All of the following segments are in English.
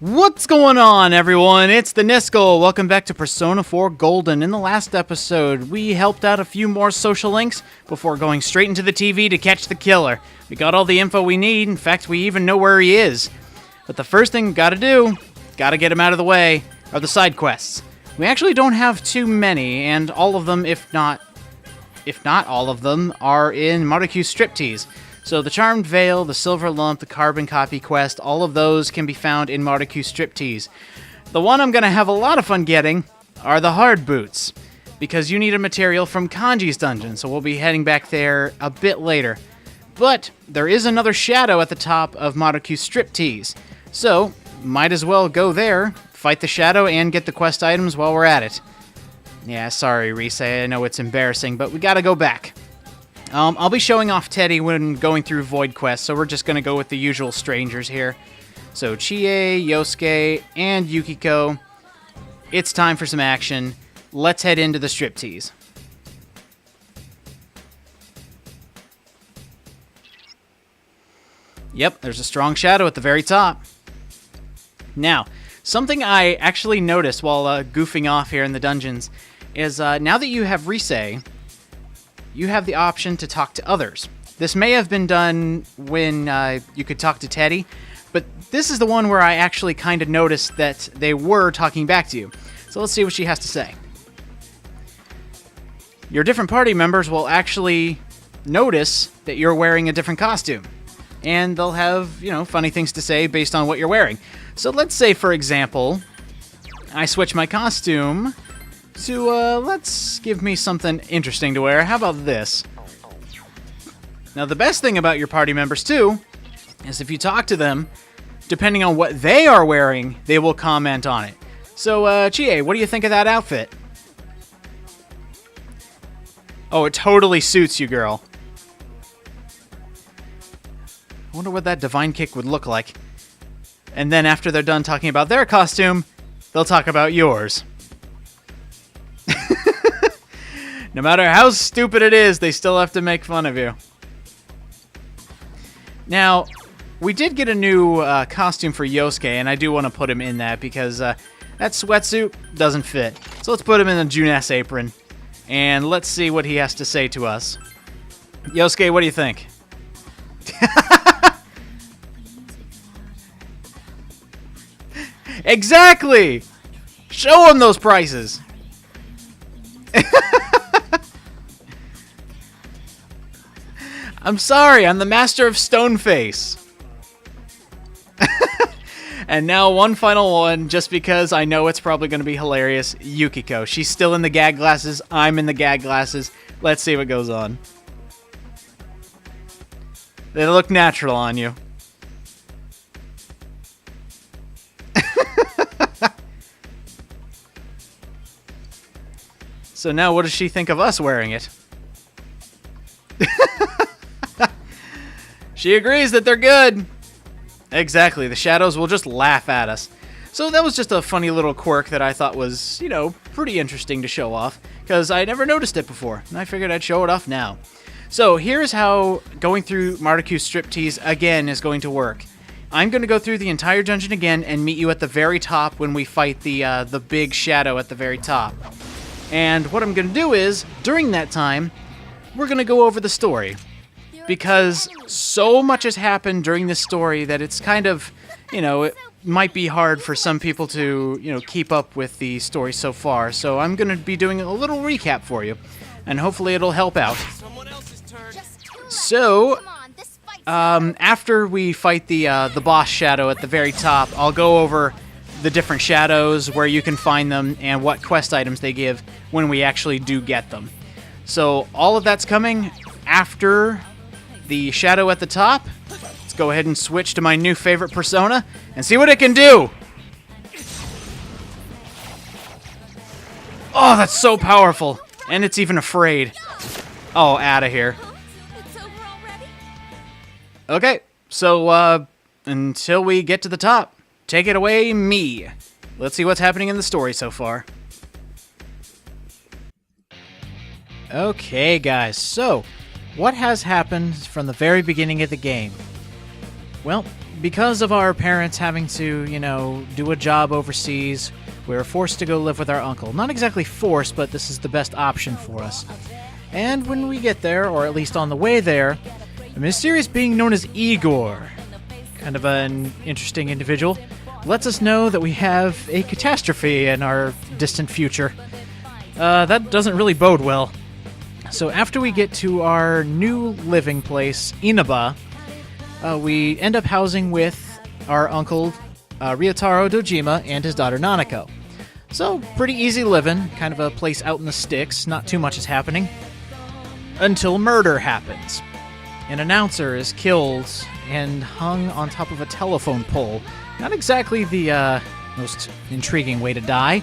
What's going on, everyone? It's the Niskel. Welcome back to Persona 4 Golden. In the last episode, we helped out a few more social links before going straight into the TV to catch the killer. We got all the info we need. In fact, we even know where he is. But the first thing we gotta do, gotta get him out of the way, are the side quests. We actually don't have too many, and all of them, if not all of them, are in Marukyu's Striptease. So the Charmed Veil, the Silver Lump, the Carbon Copy quest, all of those can be found in Marukyu's Striptease. The one I'm going to have a lot of fun getting are the Hard Boots, because you need a material from Kanji's dungeon, so we'll be heading back there a bit later. But there is another shadow at the top of Marukyu's Striptease, so might as well go there, fight the shadow, and get the quest items while we're at it. Yeah, sorry, Rise, I know it's embarrassing, but we gotta go back. I'll be showing off Teddy when going through Void Quest, so we're just going to go with the usual strangers here. So Chie, Yosuke, and Yukiko. It's time for some action. Let's head into the Striptease. Yep, there's a strong shadow at the very top. Now, something I actually noticed while goofing off here in the dungeons is now that you have Rise, you have the option to talk to others. This may have been done when you could talk to Teddy, but this is the one where I actually kind of noticed that they were talking back to you. So let's see what she has to say. Your different party members will actually notice that you're wearing a different costume, and they'll have, funny things to say based on what you're wearing. So let's say, for example, I switch my costume to, let's give me something interesting to wear. How about this? Now, the best thing about your party members, too, is if you talk to them, depending on what they are wearing, they will comment on it. So, Chie, what do you think of that outfit? Oh, it totally suits you, girl. I wonder what that Divine Kick would look like. And then after they're done talking about their costume, they'll talk about yours. No matter how stupid it is, they still have to make fun of you. Now, we did get a new costume for Yosuke, and I do want to put him in that because that sweatsuit doesn't fit. So let's put him in a Junes apron, and let's see what he has to say to us. Yosuke, what do you think? Exactly! Show him those prices! I'm sorry, I'm the master of Stoneface. And now one final one, just because I know it's probably going to be hilarious. Yukiko. She's still in the gag glasses. I'm in the gag glasses. Let's see what goes on. They look natural on you. So now what does she think of us wearing it? She agrees that they're good. Exactly, the shadows will just laugh at us. So that was just a funny little quirk that I thought was, pretty interesting to show off, because I never noticed it before, and I figured I'd show it off now. So here's how going through Marukyu's Striptease again is going to work. I'm going to go through the entire dungeon again and meet you at the very top when we fight the big shadow at the very top. And what I'm going to do is, during that time, we're going to go over the story. Because so much has happened during this story that it's kind of, it might be hard for some people to, keep up with the story so far. So I'm going to be doing a little recap for you, and hopefully it'll help out. So, after we fight the boss shadow at the very top, I'll go over the different shadows, where you can find them, and what quest items they give when we actually do get them. So all of that's coming after the shadow at the top. Let's go ahead and switch to my new favorite persona and see what it can do. Oh, that's so powerful. And it's even afraid. Oh, out of here. Okay, so until we get to the top, take it away, me. Let's see what's happening in the story so far. Okay, guys, so what has happened from the very beginning of the game? Well, because of our parents having to, do a job overseas, we were forced to go live with our uncle. Not exactly forced, but this is the best option for us. And when we get there, or at least on the way there, a mysterious being known as Igor, kind of an interesting individual, lets us know that we have a catastrophe in our distant future. That doesn't really bode well. So after we get to our new living place, Inaba, we end up housing with our uncle, Ryotaro Dojima, and his daughter Nanako. So, pretty easy living, kind of a place out in the sticks, not too much is happening. Until murder happens. An announcer is killed and hung on top of a telephone pole. Not exactly the most intriguing way to die.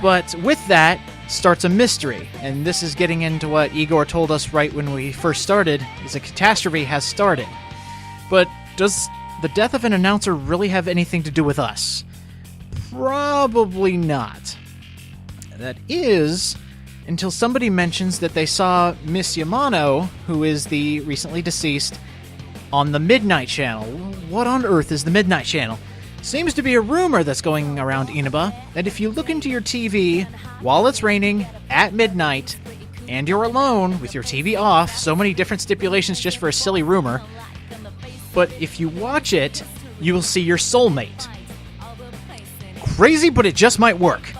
But with that starts a mystery, and this is getting into what Igor told us right when we first started, is a catastrophe has started. But does the death of an announcer really have anything to do with us? Probably not. That is, until somebody mentions that they saw Miss Yamano, who is the recently deceased, on the Midnight Channel. What on earth is the Midnight Channel? Seems to be a rumor that's going around Inaba that if you look into your TV while it's raining at midnight and you're alone with your TV off, so many different stipulations just for a silly rumor, but if you watch it, you will see your soulmate. Crazy, but it just might work.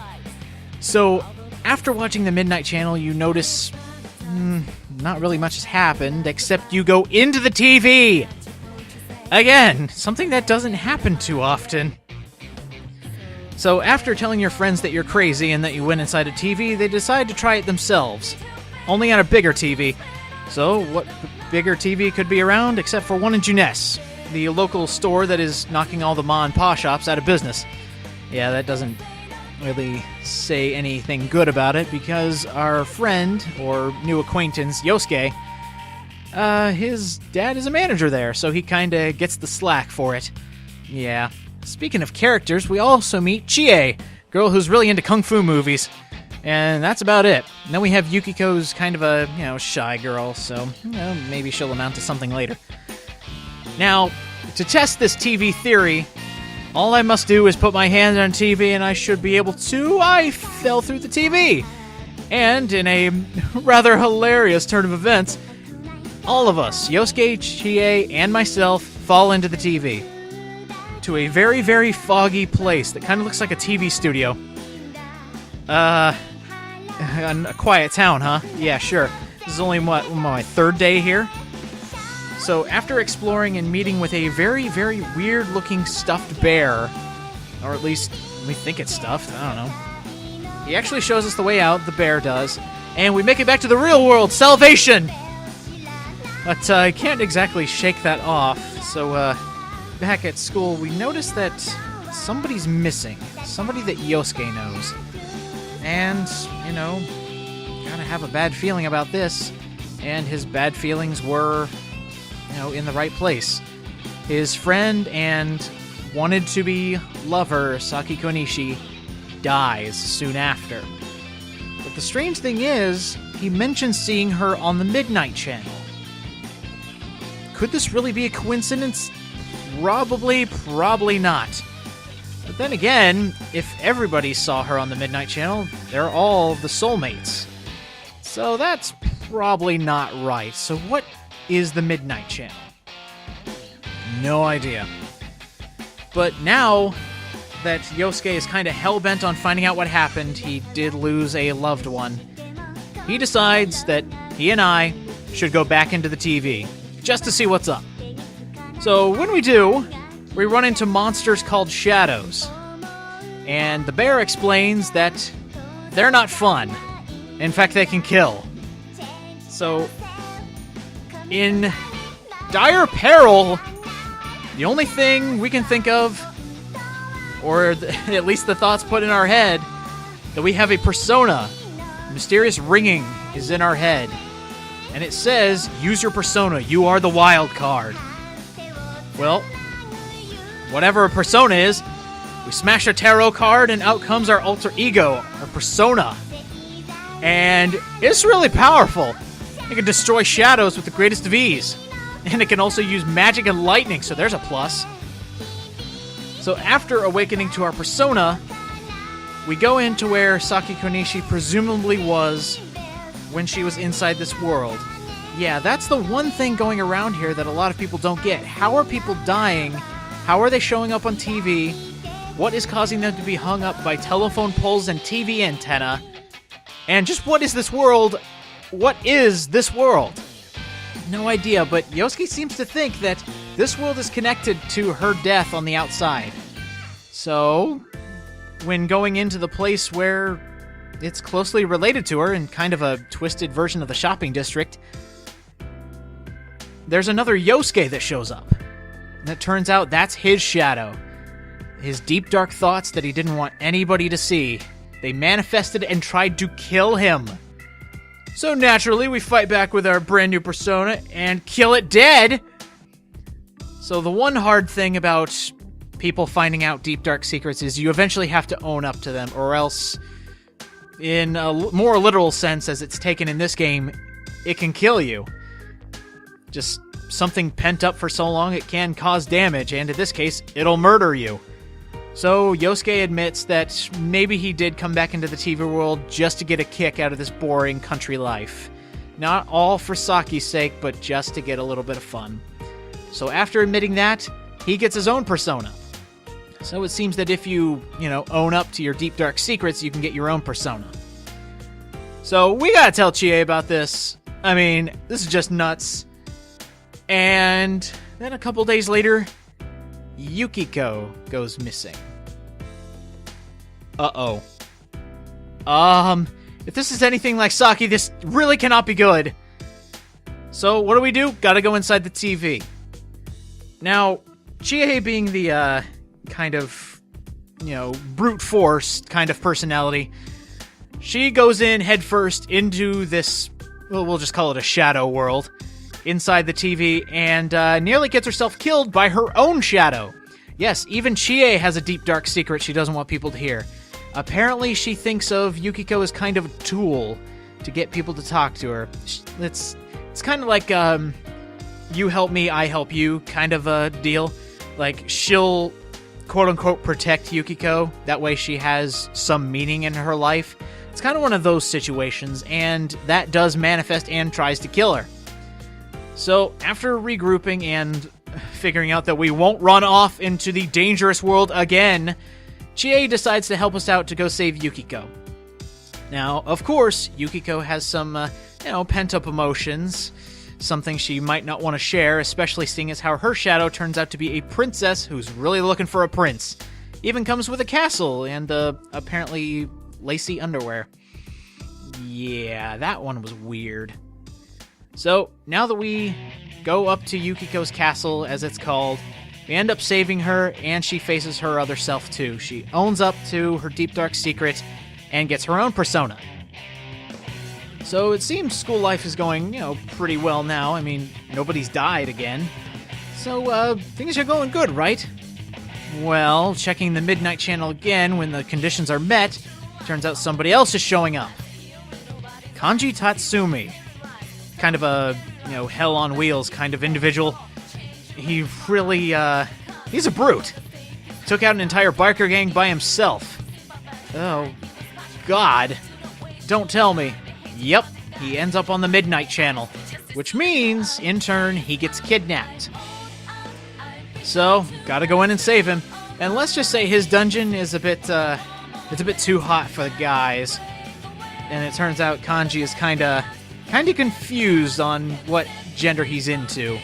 So, after watching the Midnight Channel, you notice not really much has happened, except you go into the TV! Again, something that doesn't happen too often. So after telling your friends that you're crazy and that you went inside a TV, they decide to try it themselves. Only on a bigger TV. So what bigger TV could be around except for one in Juness, the local store that is knocking all the ma and pa shops out of business. Yeah, that doesn't really say anything good about it because our friend, or new acquaintance, Yosuke, his dad is a manager there, so he kinda gets the slack for it. Yeah. Speaking of characters, we also meet Chie, girl who's really into kung fu movies. And that's about it. And then we have Yukiko's kind of a, shy girl, so, maybe she'll amount to something later. Now, to test this TV theory, all I must do is put my hand on TV and I should be able to. I fell through the TV. And in a rather hilarious turn of events, all of us, Yosuke, Chie, and myself, fall into the TV. To a very, very foggy place that kind of looks like a TV studio. A quiet town, huh? Yeah, sure. This is only, my third day here? So, after exploring and meeting with a very, very weird-looking stuffed bear, or at least we think it's stuffed, I don't know. He actually shows us the way out, the bear does, and we make it back to the real world, salvation! But I can't exactly shake that off, so back at school we notice that somebody's missing. Somebody that Yosuke knows. And, gotta have a bad feeling about this. And his bad feelings were, in the right place. His friend and wanted-to-be lover, Sakiko Nishi, dies soon after. But the strange thing is, he mentions seeing her on the Midnight Channel. Could this really be a coincidence? Probably not. But then again, if everybody saw her on the Midnight Channel, they're all the soulmates. So that's probably not right. So what is the Midnight Channel? No idea. But now that Yosuke is kind of hell-bent on finding out what happened, he did lose a loved one, he decides that he and I should go back into the TV, just to see what's up. So when we do, we run into monsters called shadows. And the bear explains that they're not fun. In fact, they can kill. So, in dire peril, the only thing we can think of, or at least the thoughts put in our head, that we have a persona. Mysterious ringing is in our head. And it says, use your persona, you are the wild card. Well, whatever a persona is, we smash a tarot card and out comes our alter ego, our persona. And it's really powerful. It can destroy shadows with the greatest of ease. And it can also use magic and lightning, so there's a plus. So after awakening to our persona, we go into where Saki Konishi presumably was when she was inside this world. Yeah, that's the one thing going around here that a lot of people don't get. How are people dying? How are they showing up on TV? What is causing them to be hung up by telephone poles and TV antenna? And just what is this world? What is this world? No idea, but Yosuke seems to think that this world is connected to her death on the outside. So, when going into the place where it's closely related to her in kind of a twisted version of the shopping district, there's another Yosuke that shows up. And it turns out that's his shadow. His deep, dark thoughts that he didn't want anybody to see. They manifested and tried to kill him. So naturally, we fight back with our brand new persona and kill it dead. So the one hard thing about people finding out deep, dark secrets is you eventually have to own up to them, or else, in a more literal sense, as it's taken in this game, it can kill you. Just something pent up for so long, it can cause damage, and in this case, it'll murder you. So Yosuke admits that maybe he did come back into the TV world just to get a kick out of this boring country life. Not all for Saki's sake, but just to get a little bit of fun. So after admitting that, he gets his own persona. So it seems that if you own up to your deep dark secrets, you can get your own persona. So we gotta tell Chie about this. I mean, this is just nuts. And then a couple days later, Yukiko goes missing. Uh-oh. If this is anything like Saki, this really cannot be good. So, what do? Gotta go inside the TV. Now, Chie being the, kind of, brute force kind of personality, she goes in headfirst into this, well, we'll just call it a shadow world, inside the TV, and nearly gets herself killed by her own shadow. Yes, even Chie has a deep, dark secret she doesn't want people to hear. Apparently, she thinks of Yukiko as kind of a tool to get people to talk to her. It's kind of like, you help me, I help you kind of a deal. Like, she'll, quote-unquote, protect Yukiko. That way she has some meaning in her life. It's kind of one of those situations, and that does manifest and tries to kill her. So, after regrouping and figuring out that we won't run off into the dangerous world again, Chie decides to help us out to go save Yukiko. Now, of course, Yukiko has some, pent-up emotions, something she might not want to share, especially seeing as how her shadow turns out to be a princess who's really looking for a prince. Even comes with a castle and, apparently lacy underwear. Yeah, that one was weird. So, now that we go up to Yukiko's castle, as it's called, we end up saving her, and she faces her other self too. She owns up to her deep dark secret, and gets her own persona. So it seems school life is going, pretty well now. I mean, nobody's died again. So, things are going good, right? Well, checking the Midnight Channel again when the conditions are met, turns out somebody else is showing up. Kanji Tatsumi. Kind of a, hell on wheels kind of individual. He really, he's a brute. Took out an entire biker gang by himself. Oh, God. Don't tell me. Yep, he ends up on the Midnight Channel, which means, in turn, he gets kidnapped. So, gotta go in and save him. And let's just say his dungeon is a bit too hot for the guys. And it turns out Kanji is kinda confused on what gender he's into.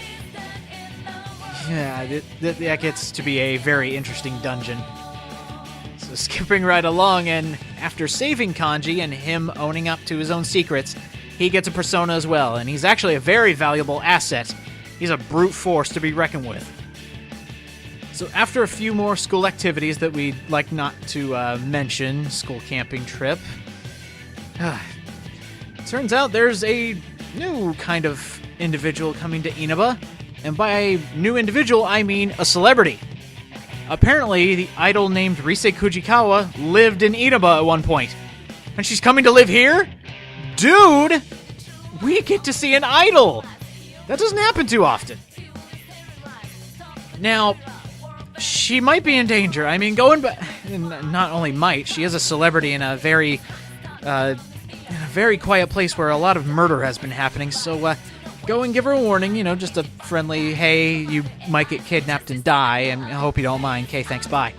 Yeah, that gets to be a very interesting dungeon. So skipping right along, and after saving Kanji and him owning up to his own secrets, he gets a persona as well, and he's actually a very valuable asset. He's a brute force to be reckoned with. So after a few more school activities that we'd like not to mention, school camping trip, turns out there's a new kind of individual coming to Inaba, and by new individual, I mean a celebrity. Apparently, the idol named Rise Kujikawa lived in Inaba at one point. And she's coming to live here? Dude! We get to see an idol! That doesn't happen too often. Now, she might be in danger. I mean, going back, not only might, she is a celebrity in a very quiet place where a lot of murder has been happening, so go and give her a warning, just a friendly, hey, you might get kidnapped and die, and I hope you don't mind. Okay, thanks, bye.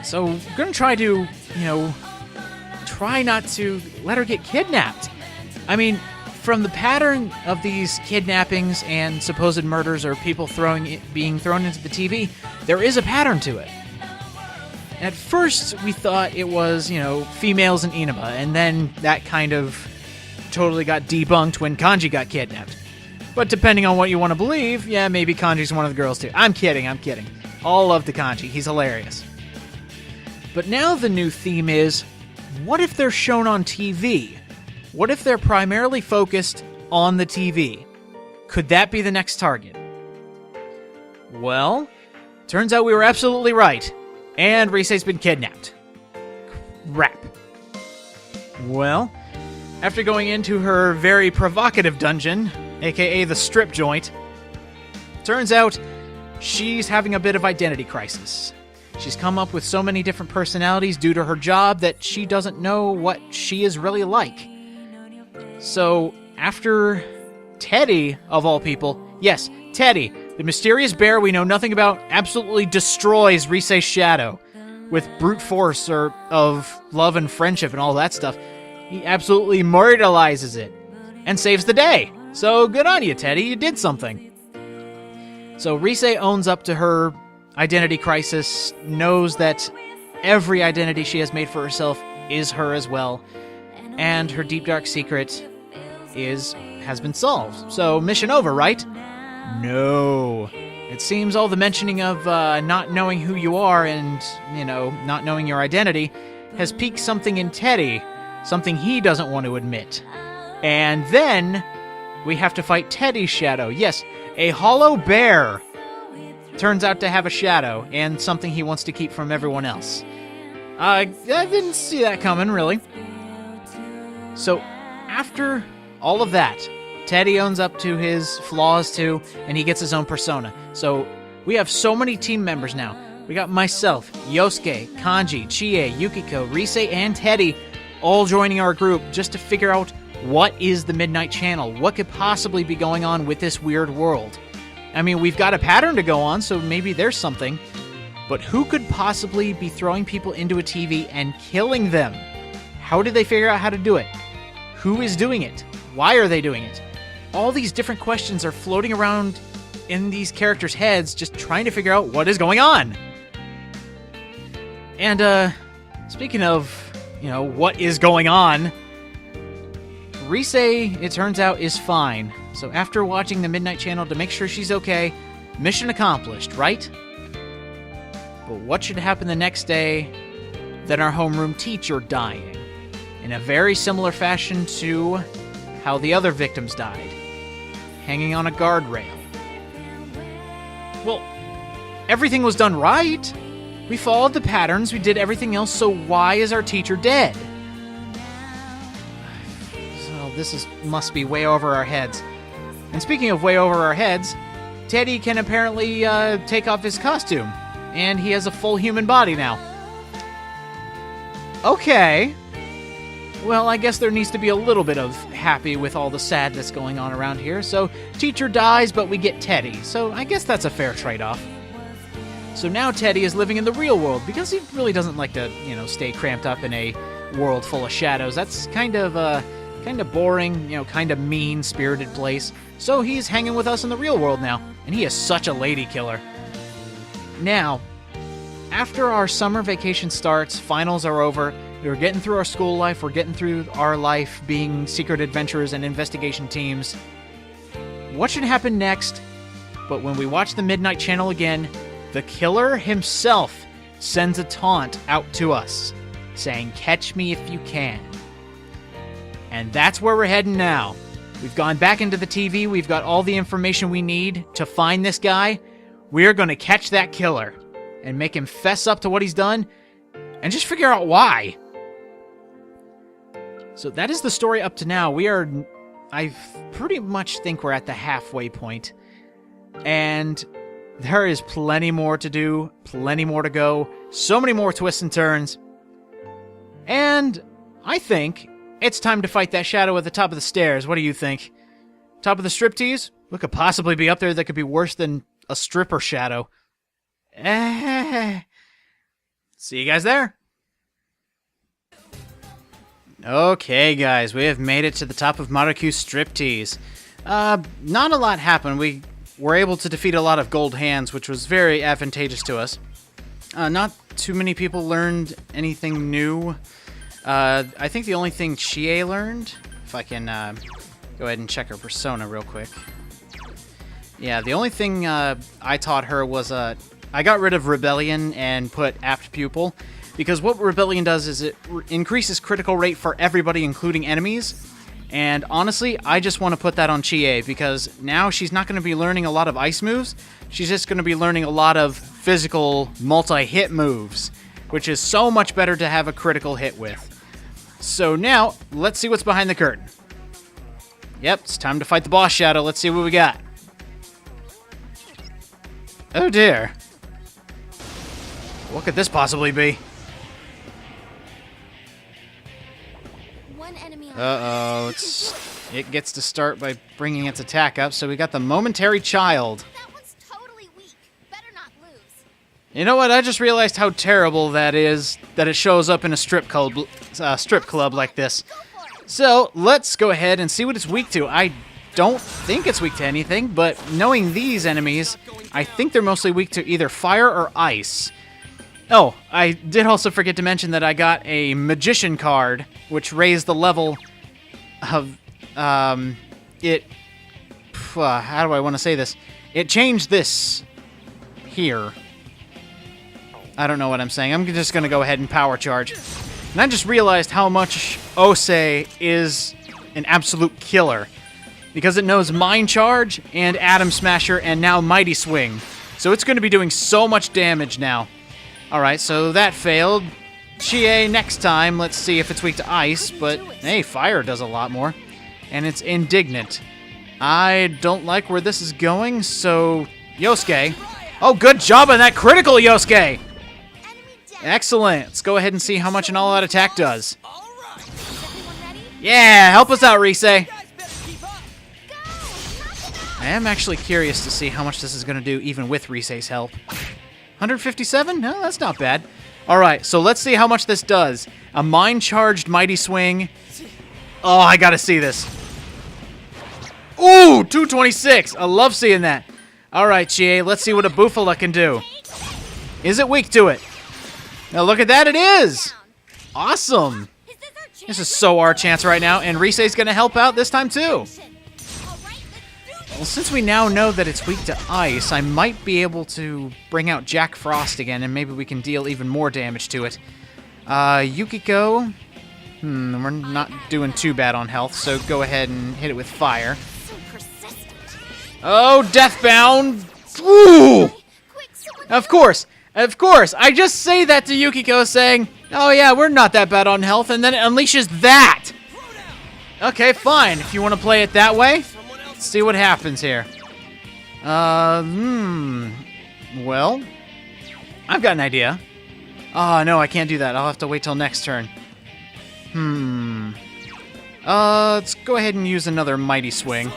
So, we're gonna try to, try not to let her get kidnapped. I mean, from the pattern of these kidnappings and supposed murders or people being thrown into the TV, there is a pattern to it. At first, we thought it was, females in Inaba, and then that kind of totally got debunked when Kanji got kidnapped. But depending on what you want to believe, yeah, maybe Kanji's one of the girls too. I'm kidding. All love to Kanji. He's hilarious. But now the new theme is, what if they're shown on TV? What if they're primarily focused on the TV? Could that be the next target? Well, turns out we were absolutely right. And Risei's been kidnapped. Crap. Well, after going into her very provocative dungeon, aka the strip joint, turns out she's having a bit of identity crisis. She's come up with so many different personalities due to her job that she doesn't know what she is really like. So, after Teddy, of all people, yes, Teddy, the mysterious bear we know nothing about, absolutely destroys Risei's shadow with brute force of love and friendship and all that stuff. He absolutely immortalizes it and saves the day. So good on you, Teddy. You did something. So Risei owns up to her identity crisis, knows that every identity she has made for herself is her as well, and her deep dark secret has been solved. So mission over, right? No. It seems all the mentioning of not knowing who you are and, not knowing your identity has piqued something in Teddy, something he doesn't want to admit. And then we have to fight Teddy's shadow. Yes, a hollow bear turns out to have a shadow and something he wants to keep from everyone else. I didn't see that coming, really. So, after all of that, Teddy owns up to his flaws too, and he gets his own persona. So, we have so many team members now. We got myself, Yosuke, Kanji, Chie, Yukiko, Risei, and Teddy all joining our group just to figure out what is the Midnight Channel, what could possibly be going on with this weird world. I mean, we've got a pattern to go on, so maybe there's something. But who could possibly be throwing people into a TV and killing them? How did they figure out how to do it? Who is doing it? Why are they doing it? All these different questions are floating around in these characters' heads, just trying to figure out what is going on. And, speaking of, what is going on, Risei, it turns out, is fine. So after watching the Midnight Channel to make sure she's okay, mission accomplished, right? But what should happen the next day than our homeroom teacher dying? In a very similar fashion to how the other victims died. Hanging on a guardrail. Well, everything was done right. We followed the patterns, we did everything else, so why is our teacher dead? So this must be way over our heads. And speaking of way over our heads, Teddy can apparently take off his costume, and he has a full human body now. Okay. Well, I guess there needs to be a little bit of happy with all the sadness going on around here. So, teacher dies, but we get Teddy. So, I guess that's a fair trade-off. So now Teddy is living in the real world, because he really doesn't like to, stay cramped up in a world full of shadows. That's kind of boring, kind of mean-spirited place. So he's hanging with us in the real world now, and he is such a lady killer. Now, after our summer vacation starts, finals are over, we're getting through our school life, we're getting through our life being secret adventurers and investigation teams. What should happen next? But when we watch the Midnight Channel again, the killer himself sends a taunt out to us, saying, "Catch me if you can." And that's where we're heading now. We've gone back into the TV, we've got all the information we need to find this guy. We're going to catch that killer and make him fess up to what he's done and just figure out why. So that is the story up to now. I pretty much think we're at the halfway point. And there is plenty more to do, plenty more to go, so many more twists and turns. And I think it's time to fight that shadow at the top of the stairs. What do you think? Top of the striptease? What could possibly be up there that could be worse than a stripper shadow? See you guys there. Okay, guys, we have made it to the top of Marukyu's striptease. Not a lot happened. We were able to defeat a lot of gold hands, which was very advantageous to us. Not too many people learned anything new. I think the only thing Chie learned, if I can go ahead and check her persona real quick. Yeah, the only thing I taught her was I got rid of Rebellion and put Apt Pupil, because what Rebellion does is it increases critical rate for everybody, including enemies. And honestly, I just want to put that on Chie, because now she's not going to be learning a lot of ice moves. She's just going to be learning a lot of physical multi-hit moves, which is so much better to have a critical hit with. So now, let's see what's behind the curtain. Yep, it's time to fight the boss shadow. Let's see what we got. Oh dear. What could this possibly be? Uh-oh, it gets to start by bringing its attack up, so we got the Momentary Child. That one's totally weak. Better not lose. You know what? I just realized how terrible that is, that it shows up in a strip club like this. So, let's go ahead and see what it's weak to. I don't think it's weak to anything, but knowing these enemies, I think they're mostly weak to either fire or ice. Oh, I did also forget to mention that I got a Magician card, which raised the level of, it, how do I want to say this? It changed this here. I don't know what I'm saying. I'm just going to go ahead and power charge. And I just realized how much Ose is an absolute killer, because it knows Mind Charge and Atom Smasher and now Mighty Swing. So it's going to be doing so much damage now. Alright, so that failed. Chie, next time, let's see if it's weak to ice, but hey, fire does a lot more. And it's indignant. I don't like where this is going, so Yosuke. Oh, good job on that critical, Yosuke! Excellent. Let's go ahead and see how much an all-out attack does. Yeah, help us out, Rise. I am actually curious to see how much this is going to do even with Rise's help. 157? No, that's not bad. Alright, so let's see how much this does. A mind-charged Mighty Swing. Oh, I gotta see this. Ooh, 226. I love seeing that. Alright, Chie, let's see what a Bufala can do. Is it weak to it? Now look at that, it is! Awesome! This is so our chance right now, and Rise's gonna help out this time too. Well, since we now know that it's weak to ice, I might be able to bring out Jack Frost again, and maybe we can deal even more damage to it. Yukiko. We're not doing too bad on health, so go ahead and hit it with fire. Oh, Deathbound! Ooh! Of course! Of course! I just say that to Yukiko saying, oh yeah, we're not that bad on health, and then it unleashes that! Okay, fine, if you want to play it that way. Let's see what happens here. Well, I've got an idea. Oh, no, I can't do that. I'll have to wait till next turn. Let's go ahead and use another Mighty Swing.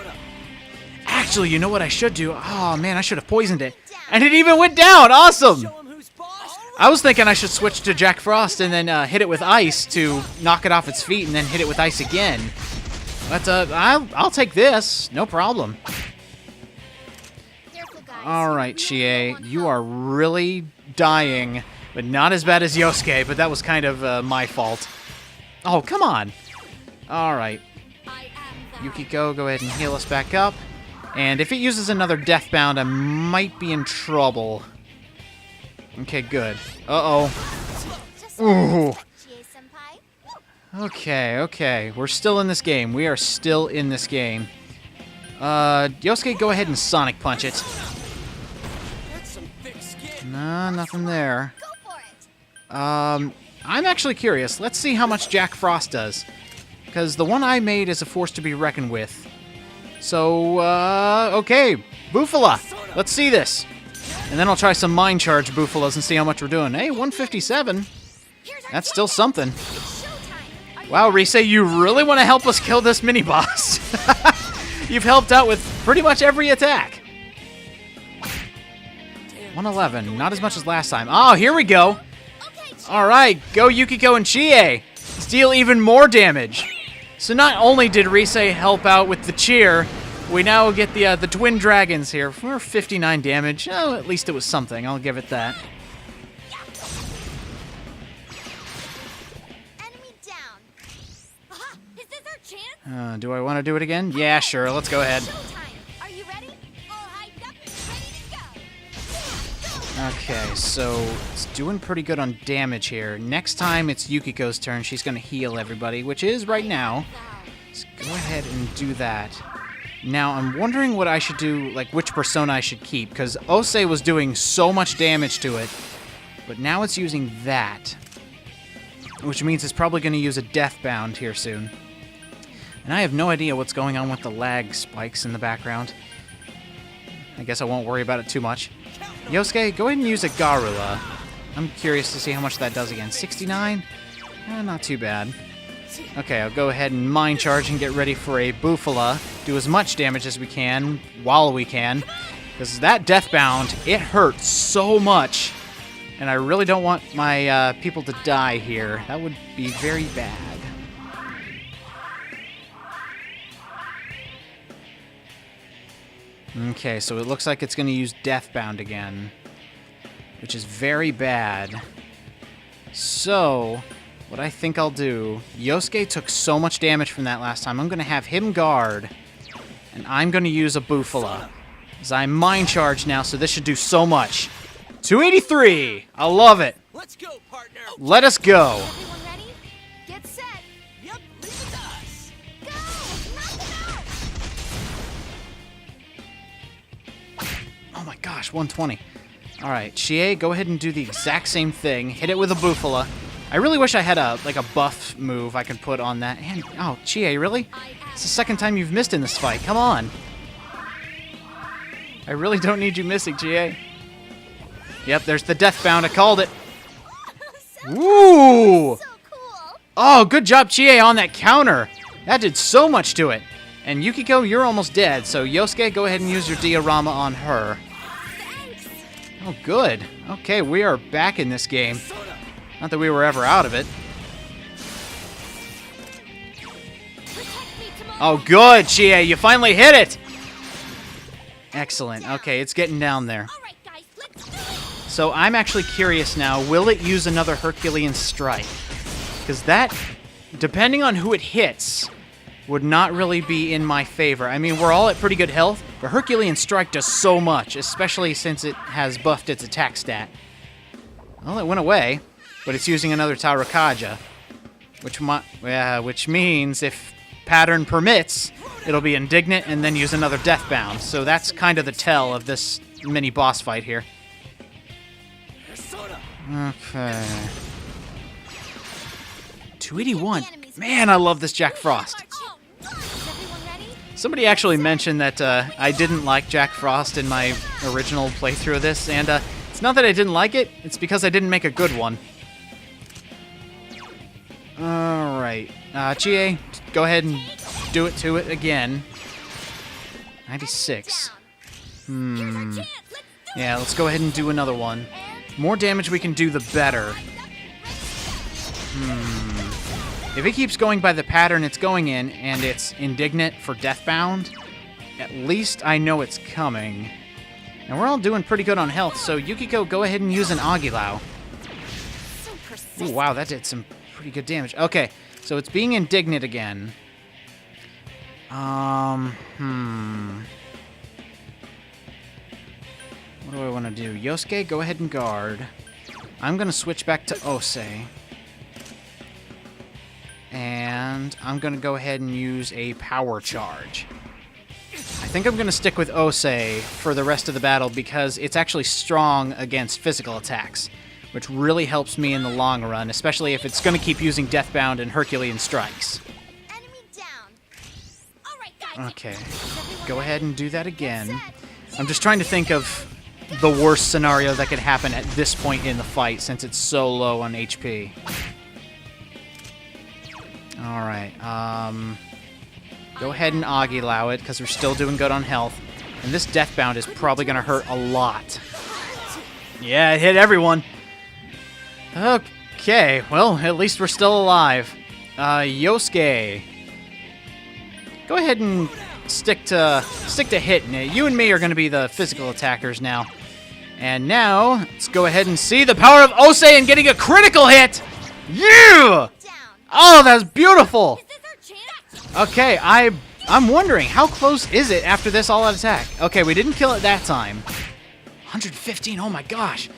Actually, you know what I should do? Oh, man, I should have poisoned it. And it even went down! Awesome! I was thinking I should switch to Jack Frost and then hit it with ice to knock it off its feet and then hit it with ice again. But I'll take this, no problem. Alright, Chie, you are really dying, but not as bad as Yosuke, but that was kind of my fault. Oh, come on. Alright. Yukiko, go ahead and heal us back up. And if it uses another Deathbound, I might be in trouble. Okay, good. Uh-oh. Ooh. Okay. We're still in this game. We are still in this game. Yosuke, go ahead and Sonic Punch it. Nah, nothing there. I'm actually curious. Let's see how much Jack Frost does. because the one I made is a force to be reckoned with. So, okay, Bufala, let's see this. And then I'll try some Mind Charge Bufalas and see how much we're doing. Hey, 157. That's still something. Wow, Rise, you really want to help us kill this mini-boss. You've helped out with pretty much every attack. 111, not as much as last time. Oh, here we go. All right, go Yukiko and Chie. Let's deal even more damage. So not only did Rise help out with the cheer, we now get the twin dragons here for 59 damage. Oh, at least it was something. I'll give it that. Enemy down. Aha! Is this our chance? Do I want to do it again? Yeah, sure. Let's go ahead. Showtime. Are you ready? All hyped up and ready to go. Okay, so it's doing pretty good on damage here. Next time it's Yukiko's turn. She's going to heal everybody, which is right now. Let's go ahead and do that. Now, I'm wondering what I should do, like which persona I should keep, because Ose was doing so much damage to it, but now it's using that, which means it's probably going to use a Deathbound here soon. And I have no idea what's going on with the lag spikes in the background. I guess I won't worry about it too much. Yosuke, go ahead and use a Garula. I'm curious to see how much that does again. 69? Not too bad. Okay, I'll go ahead and Mind Charge and get ready for a Bufala. Do as much damage as we can, while we can. Because that Deathbound, it hurts so much. And I really don't want my people to die here. That would be very bad. Okay, so it looks like it's going to use Deathbound again, which is very bad. So, what I think I'll do, Yosuke took so much damage from that last time, I'm going to have him guard, and I'm going to use a Bufala. As I'm Mind Charged now, so this should do so much. 283! I love it. Let's go, partner. Let us go. Everyone ready? Get set. Yep, leave it to us. Go! Knock them out! Oh my gosh, 120. All right, Chie, go ahead and do the exact same thing. Hit it with a Bufala. I really wish I had a buff move I could put on that. And oh, Chie, really? It's the second time you've missed in this fight. Come on. I really don't need you missing, Chie. Yep, there's the Deathbound. I called it. Ooh! So cool! Oh, good job, Chie, on that counter. That did so much to it. And Yukiko, you're almost dead, so Yosuke, go ahead and use your diorama on her. Thanks! Oh, good. Okay, we are back in this game. Not that we were ever out of it. Protect me, Tomoe! Oh, good, Chie. You finally hit it. Excellent. Okay, it's getting down there. All right, guys, let's do it! So I'm actually curious now, will it use another Herculean Strike? Because that, depending on who it hits, would not really be in my favor. I mean, we're all at pretty good health, but Herculean Strike does so much, especially since it has buffed its attack stat. Well, it went away, but it's using another Taurakaja, which means if pattern permits, it'll be Indignant and then use another Deathbound. So that's kind of the tell of this mini boss fight here. Okay. 281. Man, I love this Jack Frost. Oh, is everyone ready? Somebody actually mentioned that I didn't like Jack Frost in my original playthrough of this, and it's not that I didn't like it, it's because I didn't make a good one. Alright. Chie, go ahead and do it to it again. 96. Here's our chance! Let's do Yeah, let's go ahead and do another one. it! More damage we can do, the better. If it keeps going by the pattern it's going in, and it's Indignant for Deathbound, at least I know it's coming. And we're all doing pretty good on health, so Yukiko, go ahead and use an Aguilau. So persistent. Ooh, wow, that did some pretty good damage. Okay, so it's being Indignant again. What do I want to do? Yosuke, go ahead and guard. I'm going to switch back to Ose. And I'm going to go ahead and use a power charge. I think I'm going to stick with Ose for the rest of the battle because it's actually strong against physical attacks, which really helps me in the long run, especially if it's going to keep using Deathbound and Herculean Strikes. Enemy Okay. Go ahead and do that again. I'm just trying to think of the worst scenario that could happen at this point in the fight since it's so low on HP. Alright, go ahead and Agilau it, because we're still doing good on health. And this Deathbound is probably going to hurt a lot. Yeah, it hit everyone. Okay, well, at least we're still alive. Yosuke. Go ahead and stick to hitting it. You and me are going to be the physical attackers now. And now, let's go ahead and see the power of Ose and getting a critical hit! Yeah! Oh, that's beautiful! Okay, I'm wondering, how close is it after this all-out attack? Okay, we didn't kill it that time. 115, oh my gosh.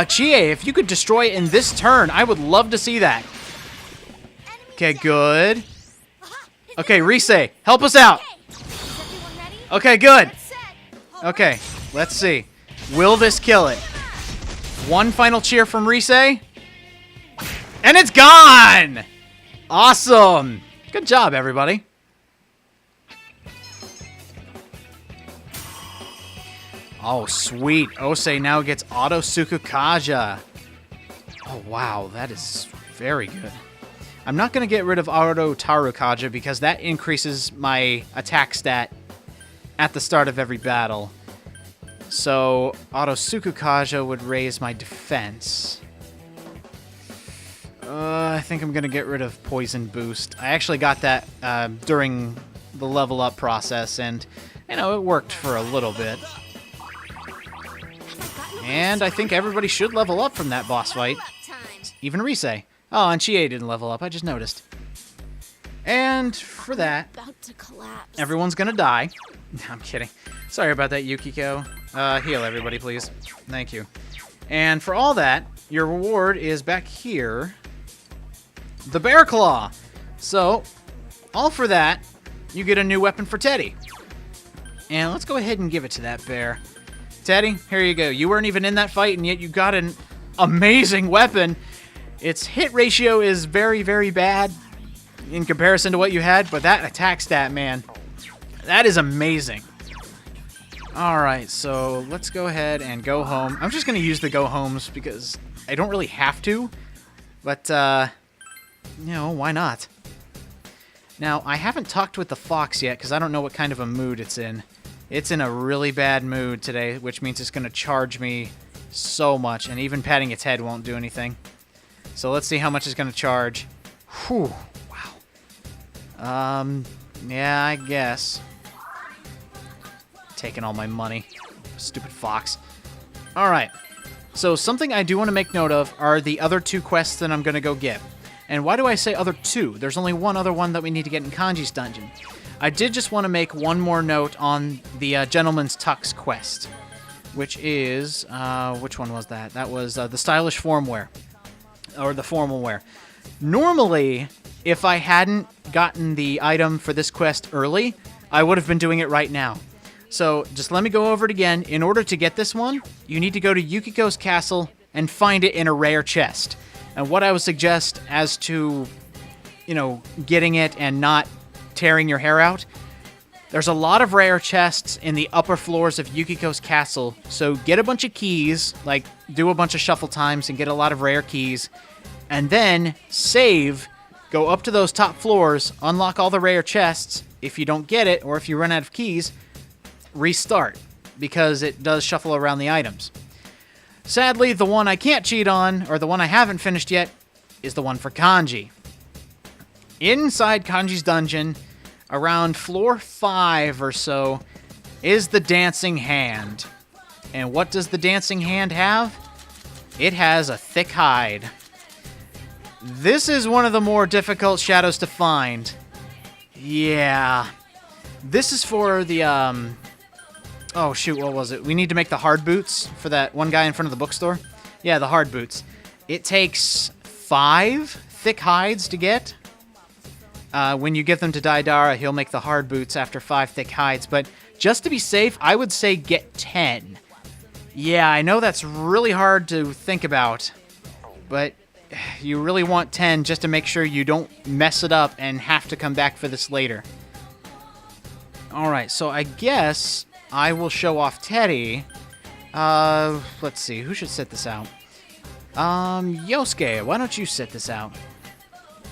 Chie, if you could destroy it in this turn, I would love to see that. Okay, good. Okay, Rise, help us out. Okay, good. Okay, let's see. Will this kill it? One final cheer from Rise. And it's gone! Awesome! Good job, everybody. Oh, sweet. Ose now gets Auto Sukukaja. Oh, wow. That is very good. I'm not going to get rid of Auto Tarukaja because that increases my attack stat at the start of every battle. So, Auto Sukukaja would raise my defense. I think I'm going to get rid of Poison Boost. I actually got that during the level up process, and, you know, it worked for a little bit. And I think everybody should level up from that boss fight. Even Rise. Oh, and Chie didn't level up, I just noticed. And for that, everyone's going to die. No, I'm kidding. Sorry about that, Yukiko. Heal everybody, please. Thank you. And for all that, your reward is back here. The Bear Claw. So, all for that, you get a new weapon for Teddy. And let's go ahead and give it to that bear. Teddy, here you go. You weren't even in that fight, and yet you got an amazing weapon. Its hit ratio is very, very bad in comparison to what you had, but that attack stat, man, that is amazing. All right, so let's go ahead and go home. I'm just going to use the go homes because I don't really have to, but, you know, why not? Now, I haven't talked with the fox yet because I don't know what kind of a mood it's in. It's in a really bad mood today, which means it's going to charge me so much, and even patting its head won't do anything. So let's see how much it's going to charge. Whew, wow. Yeah, I guess. Taking all my money. Stupid fox. Alright, so something I do want to make note of are the other two quests that I'm going to go get. And why do I say other two? There's only one other one that we need to get in Kanji's dungeon. I did just want to make one more note on the Gentleman's Tux quest, which is, which one was that? That was the Stylish Form Wear, or the Formal Wear. Normally, if I hadn't gotten the item for this quest early, I would have been doing it right now. So just let me go over it again. In order to get this one, you need to go to Yukiko's castle and find it in a rare chest. And what I would suggest as to, you know, getting it and not tearing your hair out, there's a lot of rare chests in the upper floors of Yukiko's castle, so get a bunch of keys, like do a bunch of shuffle times and get a lot of rare keys, and then save, go up to those top floors, unlock all the rare chests. If you don't get it, or if you run out of keys, restart, because it does shuffle around the items. Sadly, the one I can't cheat on, or the one I haven't finished yet, is the one for Kanji. Inside Kanji's dungeon, around floor 5 or so, is the Dancing Hand. And what does the Dancing Hand have? It has a thick hide. This is one of the more difficult shadows to find. Yeah. This is for the, oh shoot, what was it? We need to make the hard boots for that one guy in front of the bookstore. Yeah, the hard boots. It takes 5 thick hides to get. When you give them to Daidara, he'll make the hard boots after 5 thick hides. But just to be safe, I would say get 10. Yeah, I know that's really hard to think about, but you really want 10 just to make sure you don't mess it up and have to come back for this later. Alright, so I guess I will show off Teddy. Let's see, who should sit this out? Yosuke, why don't you sit this out?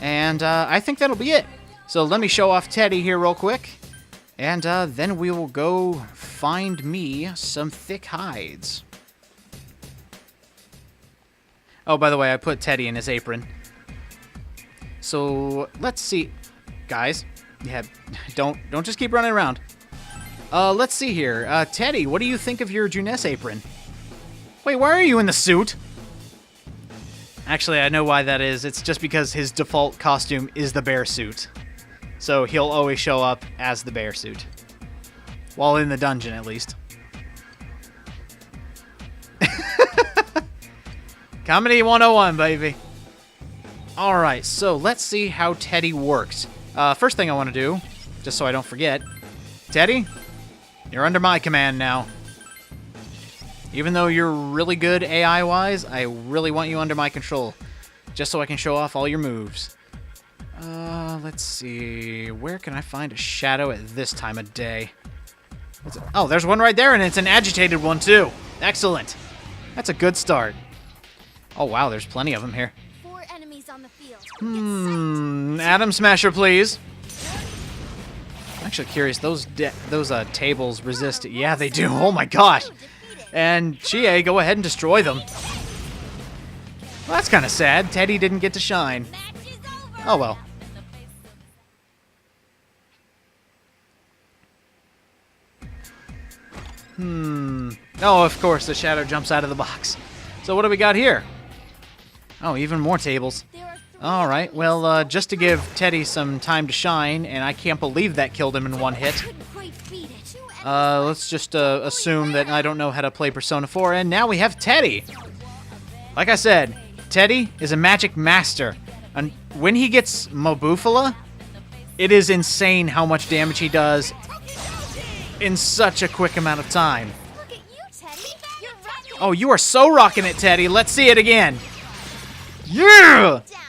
And, I think that'll be it. So let me show off Teddy here real quick. And, then we will go find me some thick hides. Oh, by the way, I put Teddy in his apron. So, let's see. Guys, yeah, don't just keep running around. Let's see here. Teddy, what do you think of your Junes apron? Wait, why are you in the suit? Actually, I know why that is. It's just because his default costume is the bear suit. So he'll always show up as the bear suit. While in the dungeon, at least. Comedy 101, baby. Alright, so let's see how Teddy works. First thing I want to do, just so I don't forget. Teddy, you're under my command now. Even though you're really good AI-wise, I really want you under my control. Just so I can show off all your moves. Let's see. Where can I find a shadow at this time of day? Oh, there's one right there, and it's an agitated one, too. Excellent. That's a good start. Oh, wow, there's plenty of them here. 4 enemies on the field. Atom Smasher, please. I'm actually curious. Those tables resist. Yeah, they do. Oh, my gosh. And Chie, go ahead and destroy them. Well, that's kind of sad. Teddy didn't get to shine. Match is over. Oh, well. Oh, of course, the shadow jumps out of the box. So what do we got here? Oh, even more tables. There are 3 All right, well, just to give Teddy some time to shine, and I can't believe that killed him in one hit. couldn't quite beat it. 2 enemies. Let's just assume that I don't know how to play Persona 4, and now we have Teddy. Like I said, Teddy is a magic master, and when he gets Mobufala, it is insane how much damage he does in such a quick amount of time. Look at you, Teddy. You're rocking Oh, you are so rocking it, Teddy. Let's see it again. Yeah! down.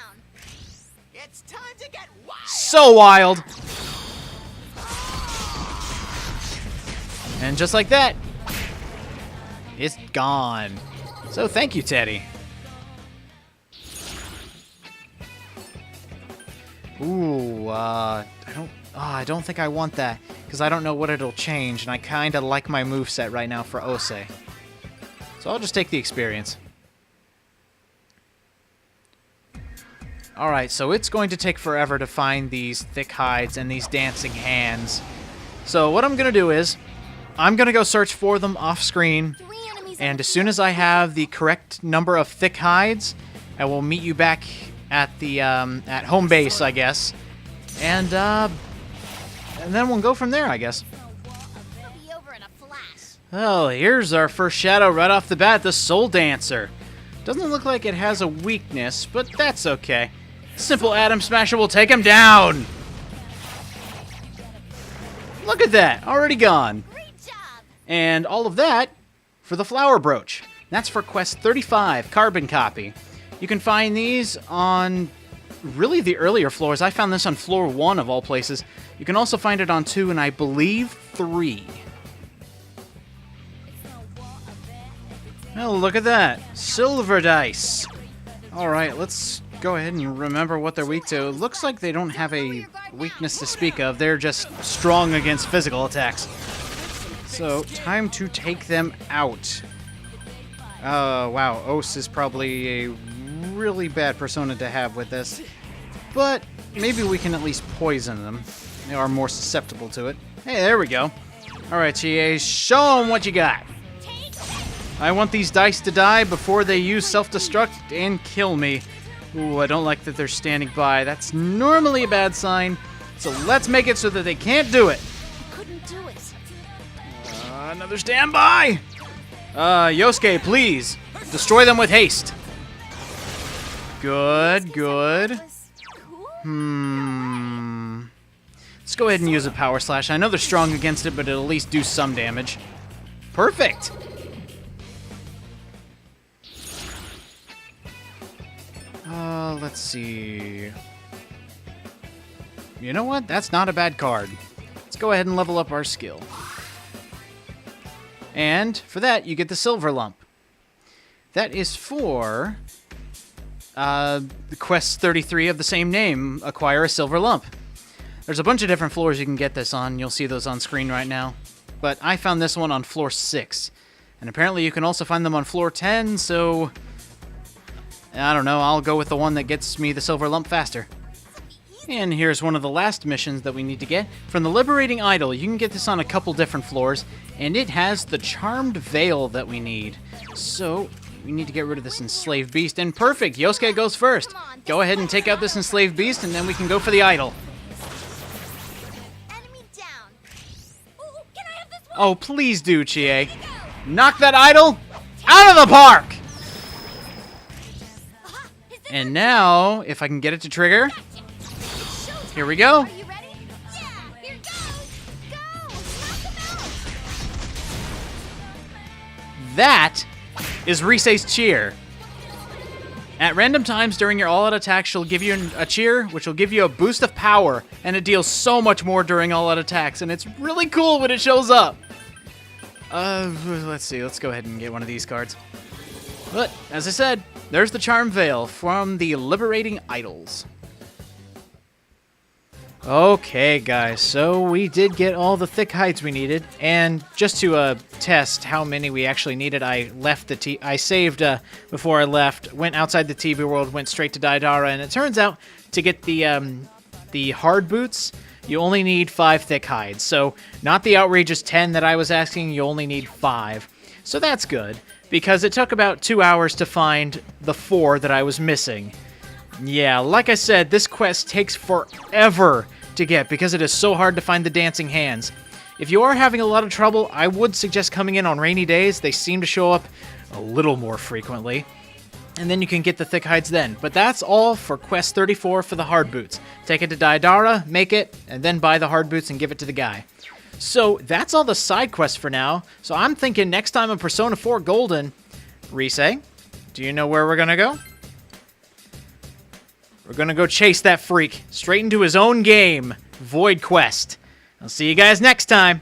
It's time to get wild. So wild. And just like that, it's gone. So thank you, Teddy. Ooh, I don't think I want that, because I don't know what it'll change, and I kind of like my moveset right now for Ose. So I'll just take the experience. Alright, so it's going to take forever to find these thick hides and these dancing hands. So what I'm going to do is, I'm going to go search for them off screen, 3 enemies and as soon as I have the correct number of thick hides, I will meet you back at the at home base, I guess, and then we'll go from there, I guess. It'll be over in a flash. Oh, here's our first shadow right off the bat, the Soul Dancer. Doesn't look like it has a weakness, but that's okay. Simple Atom Smasher will take him down. Look at that, already gone. Great job. And all of that for the Flower Brooch. That's for Quest 35, Carbon Copy. You can find these on really the earlier floors. I found this on floor 1 of all places. You can also find it on 2 and I believe 3. Oh, look at that. Silver dice. Alright, let's go ahead and remember what they're weak to. It looks like they don't have a weakness to speak of. They're just strong against physical attacks. So, time to take them out. Wow, Ose is probably a really bad persona to have with this. But maybe we can at least poison them. They are more susceptible to it. Hey, there we go. Alright, Chie, show them what you got. I want these dice to die before they use self-destruct and kill me. Ooh, I don't like that they're standing by. That's normally a bad sign. So let's make it so that they can't do it. Couldn't do it. Another standby! Yosuke, please. Destroy them with haste. Good, good. That was cool. Let's go ahead and use a power slash. I know they're strong against it, but it'll at least do some damage. Perfect! Let's see. You know what? That's not a bad card. let's go ahead and level up our skill. And for that, you get the silver lump. That is for the quest 33 of the same name, acquire a silver lump. There's a bunch of different floors you can get this on. You'll see those on screen right now. But I found this one on floor 6. And apparently you can also find them on floor 10, so I don't know, I'll go with the one that gets me the silver lump faster. And here's one of the last missions that we need to get. From the Liberating Idol, you can get this on a couple different floors, and it has the Charmed Veil that we need. So, we need to get rid of this Enslaved Beast, and perfect! Yosuke goes first! Go ahead and take out this Enslaved Beast, and then we can go for the idol. Enemy down. Ooh, can I have this one? Oh, please do, Chie. Knock that idol out of the park! Aha, is this And now, if I can get it to trigger, showtime? here we go. Are you ready? Yeah, here goes. Go! Knock him out. That is Rise's cheer. At random times during your all-out attack, she'll give you a cheer, which will give you a boost of power, and it deals so much more during all-out attacks, and it's really cool when it shows up. Let's see, let's go ahead and get one of these cards. But, as I said, there's the Charm Veil from the Liberating Idols. Okay, guys, so we did get all the thick hides we needed, and just to test how many we actually needed, I left the I saved before I left, went outside the TV world, went straight to Daidara, and it turns out to get the hard boots, you only need 5 thick hides. So not the outrageous 10 that I was asking, you only need 5. So that's good, because it took about 2 hours to find the 4 that I was missing. Yeah, like I said, this quest takes forever to get because it is so hard to find the dancing hands. If you are having a lot of trouble, I would suggest coming in on rainy days. They seem to show up a little more frequently. And then you can get the thick hides then. But that's all for quest 34 for the hard boots. Take it to Daidara, make it, and then buy the hard boots and give it to the guy. So that's all the side quests for now. So I'm thinking next time in Persona 4 Golden, Rise, do you know where we're gonna go? We're gonna go chase that freak straight into his own game, Void Quest. I'll see you guys next time.